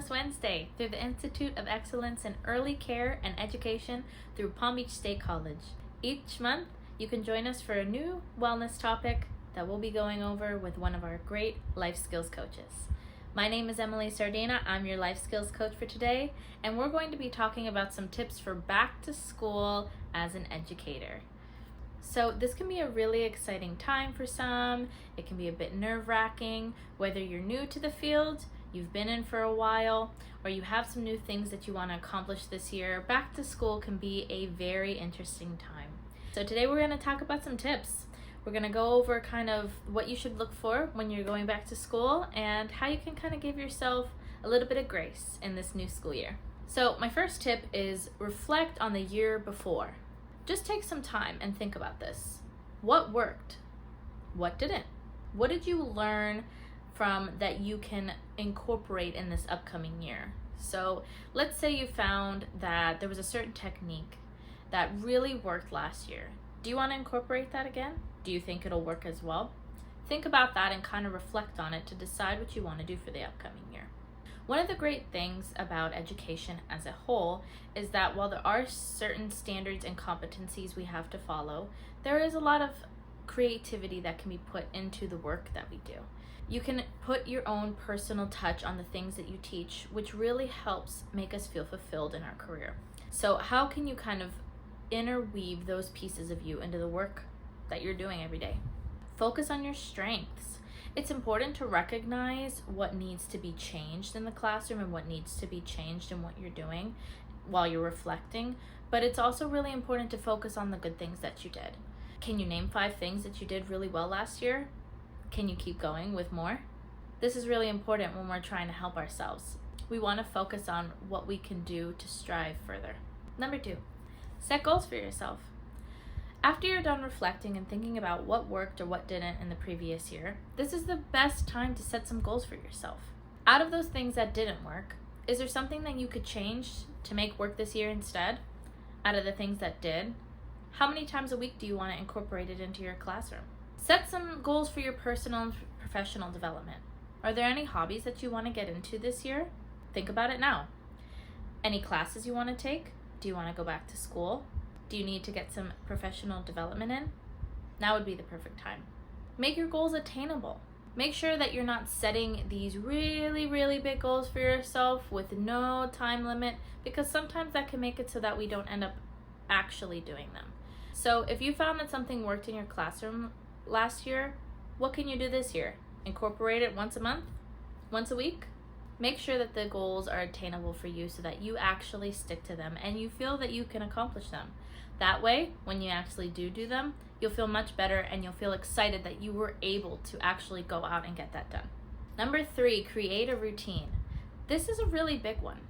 Wellness Wednesday through the Institute of Excellence in Early Care and Education through Palm Beach State College. Each month, you can join us for a new wellness topic that we'll be going over with one of our great life skills coaches. My name is Sardinha. I'm your life skills coach for today, and we're going to be talking about some tips for back to school as an educator. So this can be a really exciting time for some. It can be a bit nerve-wracking, whether you're new to the field, you've been in for a while, or you have some new things that you want to accomplish this year. Back to school can be a very interesting time. So today we're going to talk about some tips. We're going to go over kind of what you should look for when you're going back to school and how you can kind of give yourself a little bit of grace in this new school year. So my first tip is reflect on the year before. Just take some time and think about this. What worked? What didn't? What did you learn from that you can incorporate in this upcoming year? So let's say you found that there was a certain technique that really worked last year. Do you want to incorporate that again? Do you think it'll work as well? Think about that and kind of reflect on it to decide what you want to do for the upcoming year. One of the great things about education as a whole is that while there are certain standards and competencies we have to follow, there is a lot of creativity that can be put into the work that we do. You can put your own personal touch on the things that you teach, which really helps make us feel fulfilled in our career. So how can you kind of interweave those pieces of you into the work that you're doing every day? Focus on your strengths. It's important to recognize what needs to be changed in the classroom and what needs to be changed in what you're doing while you're reflecting, but it's also really important to focus on the good things that you did. Can you name 5 things that you did really well last year? Can you keep going with more? This is really important when we're trying to help ourselves. We want to focus on what we can do to strive further. Number 2, set goals for yourself. After you're done reflecting and thinking about what worked or what didn't in the previous year, this is the best time to set some goals for yourself. Out of those things that didn't work, is there something that you could change to make work this year instead? Out of the things that did, how many times a week do you want to incorporate it into your classroom? Set some goals for your personal and professional development. Are there any hobbies that you want to get into this year? Think about it now. Any classes you want to take? Do you want to go back to school? Do you need to get some professional development in? Now would be the perfect time. Make your goals attainable. Make sure that you're not setting these really, really big goals for yourself with no time limit, because sometimes that can make it so that we don't end up actually doing them. So if you found that something worked in your classroom last year, what can you do this year? Incorporate it once a month? Once a week? Make sure that the goals are attainable for you so that you actually stick to them and you feel that you can accomplish them. That way, when you actually do them, you'll feel much better and you'll feel excited that you were able to actually go out and get that done. Number 3, create a routine. This is a really big one.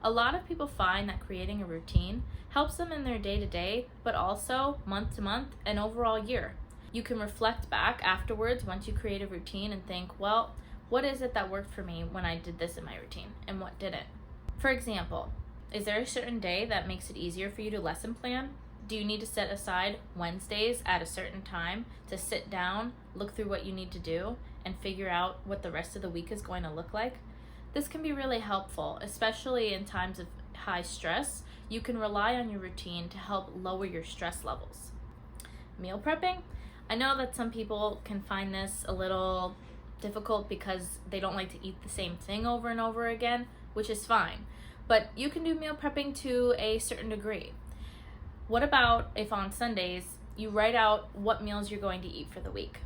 A lot of people find that creating a routine helps them in their day-to-day, but also month-to-month and overall year. You can reflect back afterwards once you create a routine and think, well, what is it that worked for me when I did this in my routine and what didn't? For example, is there a certain day that makes it easier for you to lesson plan? Do you need to set aside Wednesdays at a certain time to sit down, look through what you need to do, and figure out what the rest of the week is going to look like? This can be really helpful, especially in times of high stress. You can rely on your routine to help lower your stress levels. Meal prepping? I know that some people can find this a little difficult because they don't like to eat the same thing over and over again, which is fine. But you can do meal prepping to a certain degree. What about if on Sundays you write out what meals you're going to eat for the week?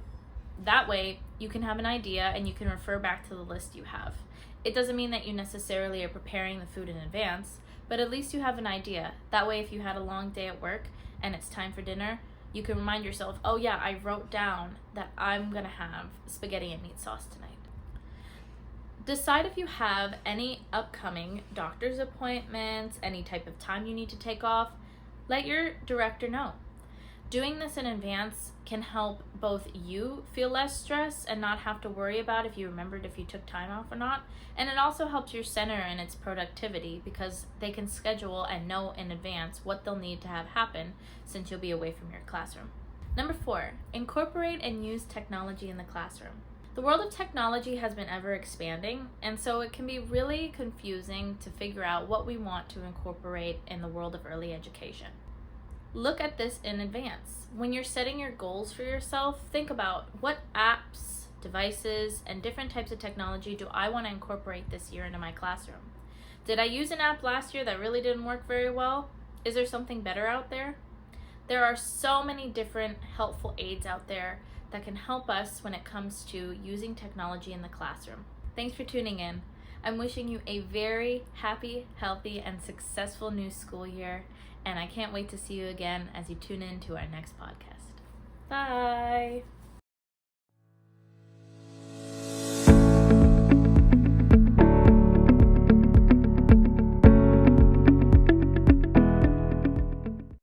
That way you can have an idea and you can refer back to the list you have. It doesn't mean that you necessarily are preparing the food in advance, but at least you have an idea. That way if you had a long day at work and it's time for dinner, you can remind yourself, oh yeah, I wrote down that I'm gonna have spaghetti and meat sauce tonight. Decide if you have any upcoming doctor's appointments, any type of time you need to take off. Let your director know. Doing this in advance can help both you feel less stress and not have to worry about if you remembered if you took time off or not. And it also helps your center in its productivity because they can schedule and know in advance what they'll need to have happen since you'll be away from your classroom. Number 4, incorporate and use technology in the classroom. The world of technology has been ever expanding, and so it can be really confusing to figure out what we want to incorporate in the world of early education. Look at this in advance. When you're setting your goals for yourself, think about what apps, devices, and different types of technology do I want to incorporate this year into my classroom? Did I use an app last year that really didn't work very well? Is there something better out there? There are so many different helpful aids out there that can help us when it comes to using technology in the classroom. Thanks for tuning in. I'm wishing you a very happy, healthy, and successful new school year, and I can't wait to see you again as you tune in to our next podcast. Bye!